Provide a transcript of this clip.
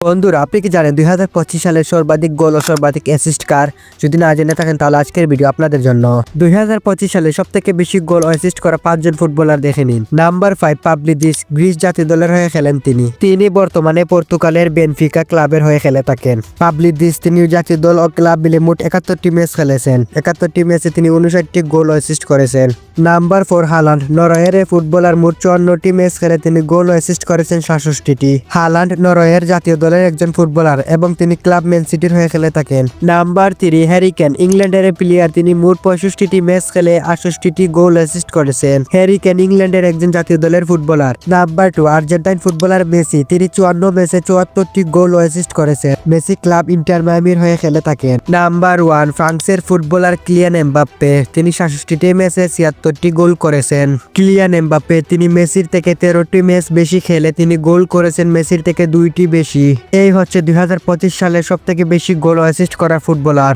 বন্ধুরা, আপনি কি জানেন 2025 সালের সর্বাধিক গোল ও সর্বাধিক অ্যাসিস্ট কার? যদি না জেনে থাকেন তাহলে আজকের ভিডিও আপনাদের জন্য। 2025 সালে সবথেকে বেশি গোল ও অ্যাসিস্ট করা 5 জন ফুটবলার দেখে নিন। নাম্বার 5 পাবলিদিস, গ্রিস জাতীয় দলের হয়ে খেলেন তিনি বর্তমানে পর্তুগালের বেনফিকা ক্লাবের হয়ে খেলে থাকেন। পাবলিদিস তিনি জাতীয় দল ও ক্লাব মিলে মোট 71টি ম্যাচ খেলেছেন। 71টি ম্যাচে তিনি 59টি গোল ও অ্যাসিস্ট করেছেন। নাম্বার 4 হালান্ড, নরওয়ের ফুটবলার, মোট 54টি ম্যাচ খেলে তিনি গোল ও অ্যাসিস্ট করেছেন 67টি। হালান্ড নরওয়ের জাতীয় দলের একজন ফুটবলার এবং তিনি ক্লাব ম্যান সিটির হয়ে খেলে থাকেন। নাম্বার 3 হ্যারি কেন, ইংল্যান্ডের প্লেয়ার, তিনি মোট 65টি ম্যাচ খেলে 68টি গোল অ্যাসিস্ট করেছেন। হ্যারি কেন ইংল্যান্ডের একজন জাতীয় দলের footballer. Number 2 Argentine footballer Messi, তিনি 54 ম্যাচে 74টি গোল ও অ্যাসিস্ট করেছেন। মেসি ক্লাব ইন্টার মায়ামির হয়ে খেলে থাকেন। নাম্বার 1 ফ্রান্সের ফুটবলার কিলিয়ান এমবাপ্পে, তিনি 66টি ম্যাচে 76টি গোল করেছেন। কিলিয়ান এমবাপ্পে তিনি মেসির থেকে 13টি ম্যাচ বেশি খেলে তিনি গোল করেছেন মেসির থেকে 2টি বেশি। এই হচ্ছে 2025 সালে সবথেকে বেশি গোল ও অ্যাসিস্ট করা ফুটবলার।